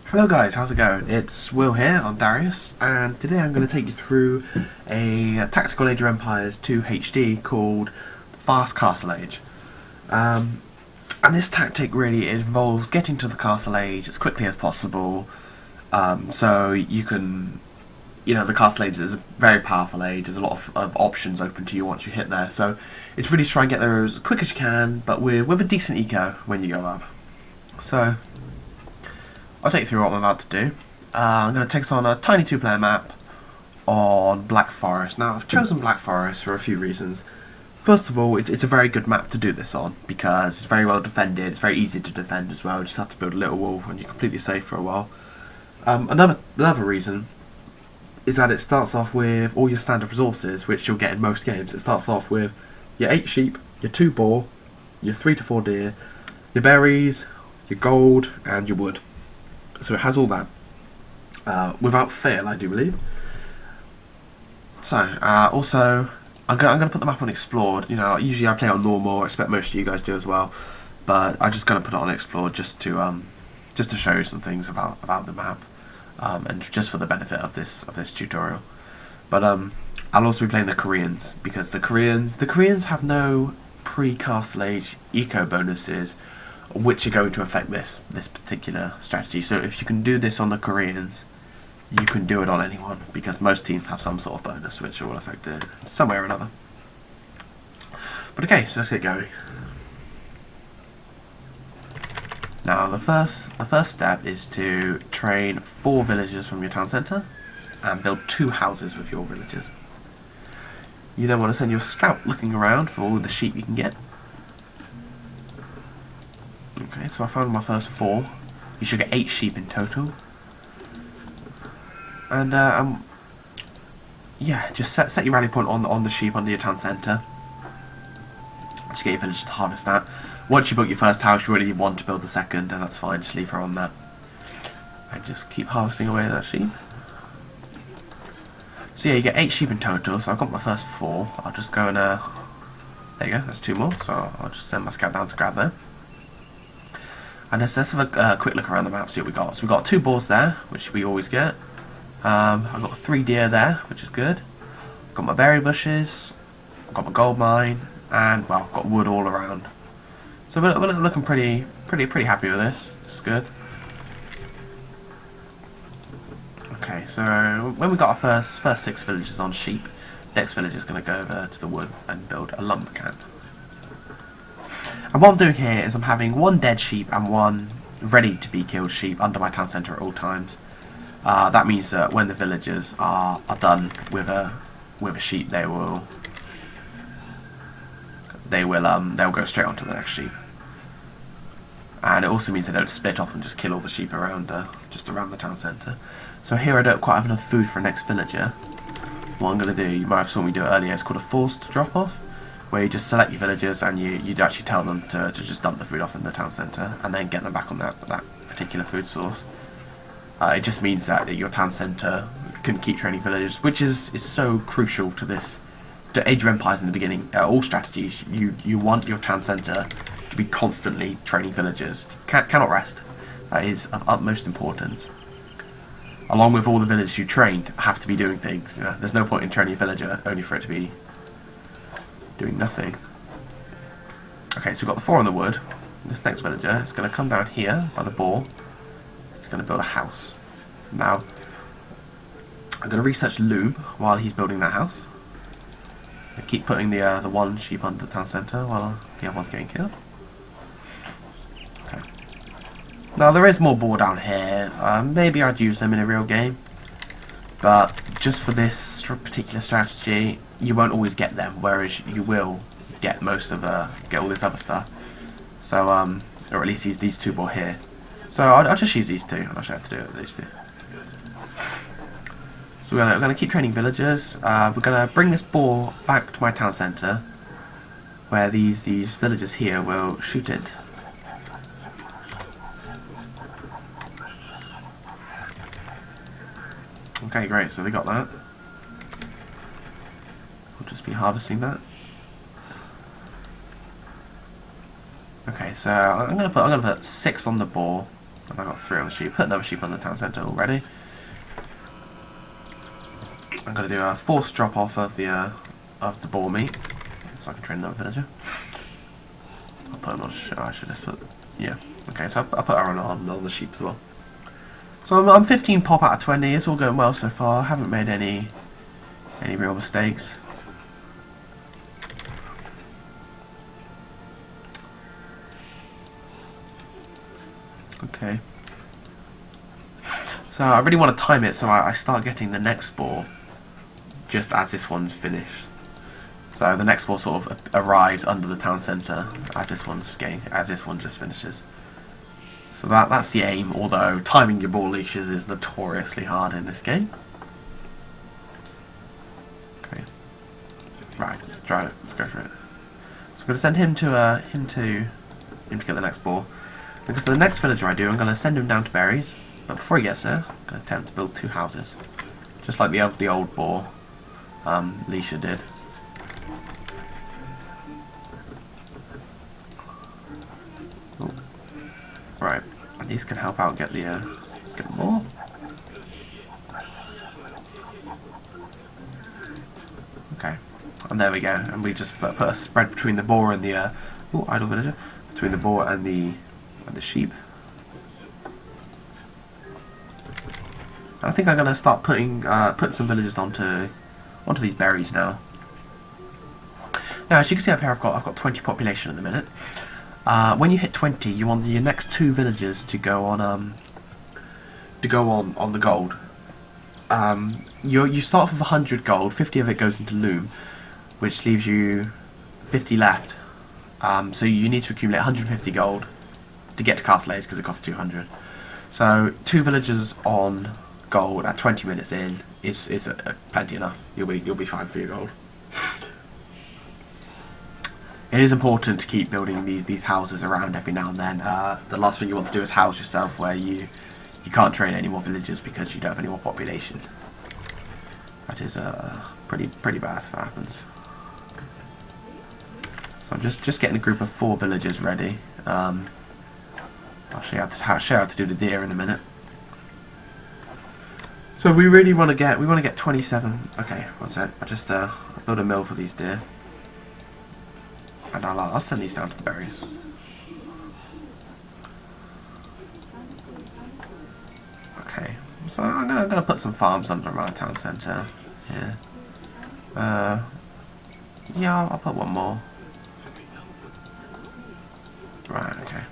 Hello guys, how's it going? It's Will here, I'm Darrious, and today I'm going to take you through a Tactical Age of Empires 2 HD called Fast Castle Age. And this tactic really involves getting to the Castle Age as quickly as possible, so you can, the Castle Age is a very powerful age, there's a lot of options open to you once you hit there, so it's really to try and get there as quick as you can, but with a decent eco when you go up. So I'll take you through what I'm about to do. I'm going to take us on a tiny two-player map on Black Forest. Now, I've chosen Black Forest for a few reasons. First of all, it's a very good map to do this on because it's very well defended. It's very easy to defend as well. You just have to build a little wall and you're completely safe for a while. Another reason is that it starts off with all your standard resources, which you'll get in most games. It starts off with your 8 sheep, your 2 boar, your 3 to 4 deer, your berries, your gold, and your wood. So it has all that, without fail, I do believe. So, also, I'm gonna put the map on Explored. Usually I play on normal. I expect most of you guys do as well, but I'm just gonna put it on Explored just to show you some things about the map, and just for the benefit of this tutorial. But I'll also be playing the Koreans because the Koreans have no pre-Castle Age eco bonuses, which are going to affect this particular strategy. So if you can do this on the Koreans, you can do it on anyone, because most teams have some sort of bonus which will affect it some way or another. But okay, so let's get going. Now the first step is to train 4 villagers from your town centre and build 2 houses with your villagers. You then want to send your scout looking around for all the sheep you can get. Okay, so I found my first 4. You should get 8 sheep in total. And yeah, just set your rally point on the sheep under your town centre. Just get your villagers to harvest that. Once you build your first house, you really want to build the second, and that's fine. Just leave her on that, and just keep harvesting away at that sheep. So yeah, you get 8 sheep in total. So I've got my first 4. I'll just go and there you go. There's 2 more. So I'll just send my scout down to grab them. And let's have a quick look around the map, see what we got. So we've got 2 boars there, which we always get. I've got 3 deer there, which is good. I've got my berry bushes, I've got my gold mine, and well, I've got wood all around. So we're looking pretty happy with this. It's good. Okay, so when we got our first 6 villagers on sheep, next villager is going to go over to the wood and build a lumber camp. And what I'm doing here is I'm having 1 dead sheep and 1 ready to be killed sheep under my town centre at all times. That means that when the villagers are done with a sheep, they'll go straight onto the next sheep. And it also means they don't split off and just kill all the sheep around just around the town centre. So here I don't quite have enough food for a next villager. What I'm going to do, you might have saw me do it earlier, it's called a forced drop off, where you just select your villagers and you actually tell them to just dump the food off in the town centre and then get them back on that particular food source. It just means that your town centre can keep training villagers, which is so crucial to Age of Empires in the beginning. All strategies, you want your town centre to be constantly training villagers. Cannot rest. That is of utmost importance. Along with all the villagers you trained have to be doing things. There's no point in training a villager only for it to be doing nothing. Okay, so we've got the 4 on the wood. This next villager is going to come down here by the boar. He's going to build a house. Now, I'm going to research loom while he's building that house. I keep putting the 1 sheep under the town centre while the other one's getting killed. Okay. Now there is more boar down here. Maybe I'd use them in a real game, but just for this particular strategy, you won't always get them, whereas you will get get all this other stuff. So or at least these 2 boar here. So I'll just use these 2, and I'll show you how to do it with these 2. So we're gonna keep training villagers. We're gonna bring this boar back to my town centre, where these villagers here will shoot it. Okay, great. So they got that. We'll just be harvesting that. Okay, so I'm gonna put 6 on the boar, And I got 3 on the sheep. Put another sheep on the town centre already. I'm going to do a forced drop off of the boar meat, so I can train another villager. I'll put him on. I should just put. Yeah. Okay. So I'll put her on the sheep as well. So I'm 15 pop out of 20. It's all going well so far. I haven't made any real mistakes. Okay. So I really want to time it so I start getting the next boar just as this one's finished. So the next boar sort of arrives under the town centre as this one just finishes. So that's the aim, although timing your boar leashes is notoriously hard in this game. Okay. Right, let's try it. Let's go for it. So I'm going to send him to get the next boar. Because the next villager I do, I'm going to send him down to berries. But before he gets there, I'm going to attempt to build 2 houses, just like the old boar Leisha did. Ooh. Right, and these can help out get more. Okay, and there we go. And we just put a spread between the boar and the idle villager, between the boar and the sheep. And I think I'm going to start putting some villagers onto these berries now. Now, as you can see up here, I've got 20 population at the minute. When you hit 20, you want your next 2 villagers to go on the gold. You start off with 100 gold. 50 of it goes into loom, which leaves you 50 left. So you need to accumulate 150 gold to get to Castle Age because it costs 200. So 2 villagers on gold at 20 minutes in is plenty enough. You'll be fine for your gold. It is important to keep building these houses around every now and then. The last thing you want to do is house yourself where you can't train any more villagers because you don't have any more population. That is pretty bad if that happens. So I'm just getting a group of 4 villagers ready. I'll show you how to do the deer in a minute. So we really want to get 27. Okay, one sec. I just build a mill for these deer, and I'll send these down to the berries. Okay, so I'm gonna put some farms under my town centre. Yeah. Yeah, I'll put one more. Right. Okay.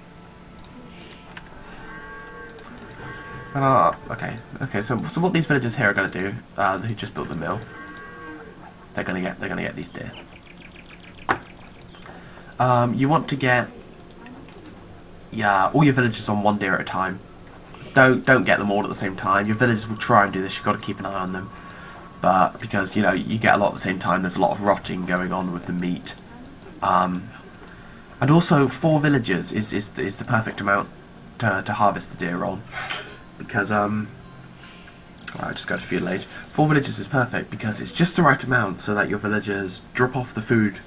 And okay. So what these villagers here are going to do, who just built the mill, they're going to get these deer. You want to get all your villagers on 1 deer at a time. Don't get them all at the same time. Your villagers will try and do this. You've got to keep an eye on them, but because you get a lot at the same time, there's a lot of rotting going on with the meat. And also 4 villagers is the perfect amount to harvest the deer on. Because I just got to feudal age. 4 villagers is perfect because it's just the right amount so that your villagers drop off the food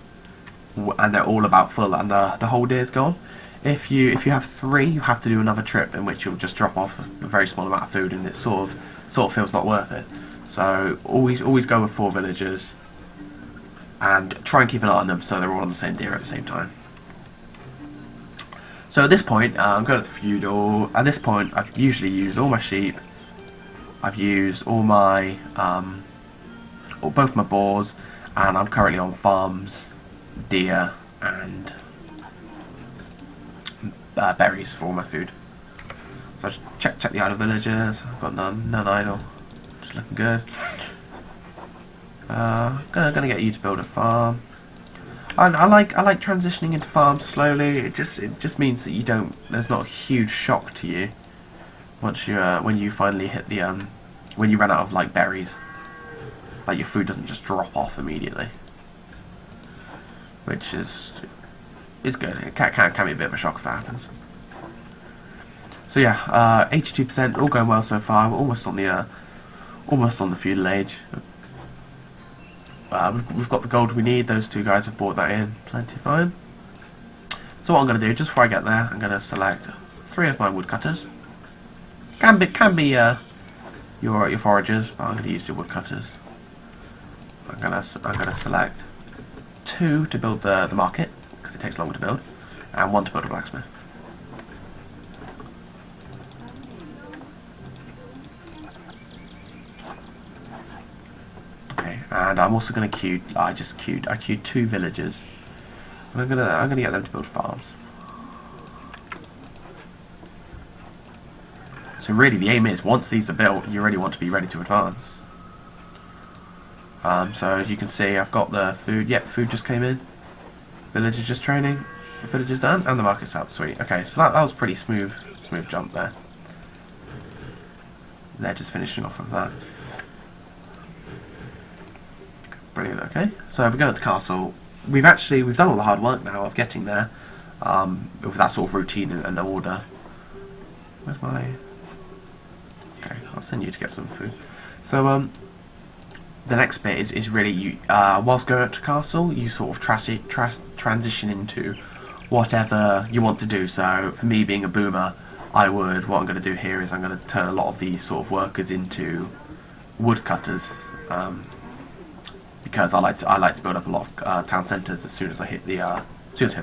and they're all about full and the whole day is gone. If you have 3, you have to do another trip in which you'll just drop off a very small amount of food and it sort of feels not worth it. So always go with 4 villagers and try and keep an eye on them so they're all on the same deer at the same time. So at this point, I'm going to the feudal. At this point, I've usually used all my sheep. I've used all my, both my boars, and I'm currently on farms, deer, and berries for all my food. So I just check the idle villagers. I've got none idle. Just looking good. Gonna get you to build a farm. I like transitioning into farms slowly. It just means that there's not a huge shock to you once when you finally hit the when you run out of like berries. Like your food doesn't just drop off immediately, which is good. It can be a bit of a shock if that happens. So yeah, 82%, all going well so far. We're almost on the feudal age. We've got the gold we need. Those 2 guys have brought that in. Plenty fine. So what I'm going to do, just before I get there, I'm going to select 3 of my woodcutters. Can be your foragers, but I'm going to use your woodcutters. I'm gonna select 2 to build the market because it takes longer to build, and 1 to build a blacksmith. Okay, and I'm also going to queue. I queued 2 villagers. And I'm gonna get them to build farms. So really, the aim is once these are built, you really want to be ready to advance. So as you can see, I've got the food. Yep, food just came in. Villagers just training. The villagers done, and the market's up. Sweet. Okay, so that was pretty smooth jump there. They're just finishing off of that. Brilliant. Okay, so if we go into castle, we've done all the hard work now of getting there, with that sort of routine and order. Where's my? Okay, I'll send you to get some food. So the next bit is really you. Whilst going up to castle, you sort of transition into whatever you want to do. So for me, being a boomer, what I'm going to do here is I'm going to turn a lot of these sort of workers into woodcutters, because I like to build up a lot of town centres as soon as I hit the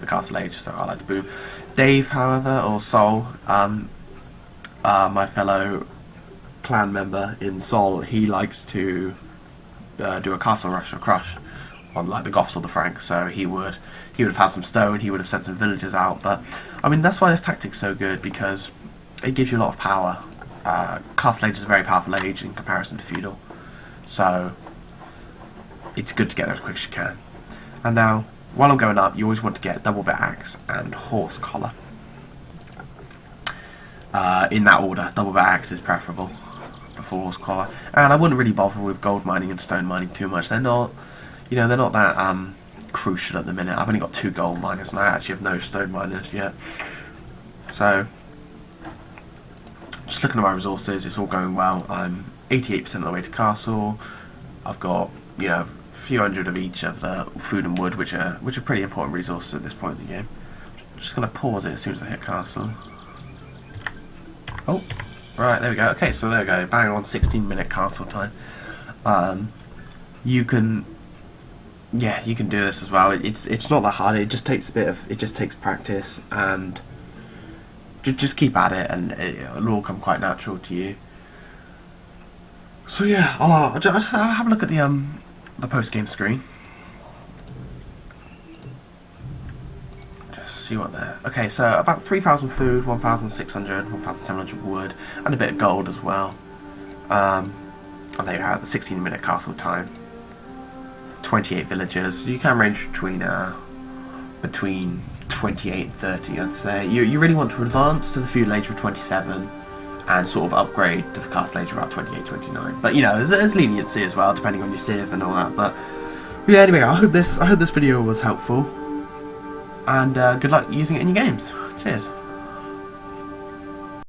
castle age. So I like to boom. Dave, however, or SoL, my fellow clan member in SoL, he likes to do a castle rush or crush on like the Goths or the Franks. So he would have had some stone, he would have sent some villagers out. But I mean, that's why this tactic's so good, because it gives you a lot of power. Castle age is a very powerful age in comparison to feudal, so it's good to get there as quick as you can. And now, while I'm going up, you always want to get double bit axe and horse collar. In that order, double bit axe is preferable before horse collar. And I wouldn't really bother with gold mining and stone mining too much. They're not that crucial at the minute. I've only got 2 gold miners, and I actually have no stone miners yet. So, just looking at my resources, it's all going well. I'm 88% of the way to castle. I've got, a few hundred of each of the food and wood, which are pretty important resources at this point in the game. I'm just going to pause it as soon as I hit castle. Oh, right, there we go. Okay, so there we go. Bang on 16-minute castle time. You can do this as well. It's not that hard. It just takes practice, and just keep at it, and it'll all come quite natural to you. So yeah, I'll just have a look at the post-game screen. Just see what there. Okay, so about 3,000 food, 1,600, 1,700 wood, and a bit of gold as well. And there you have the 16-minute castle time. 28 villagers. You can range between 28 and 30, I'd say. You really want to advance to the feudal age of 27 and sort of upgrade to the castle age of about 28, 29. But there's leniency as well, depending on your civ and all that. But yeah, anyway, I hope this video was helpful, and good luck using it in your games. Cheers.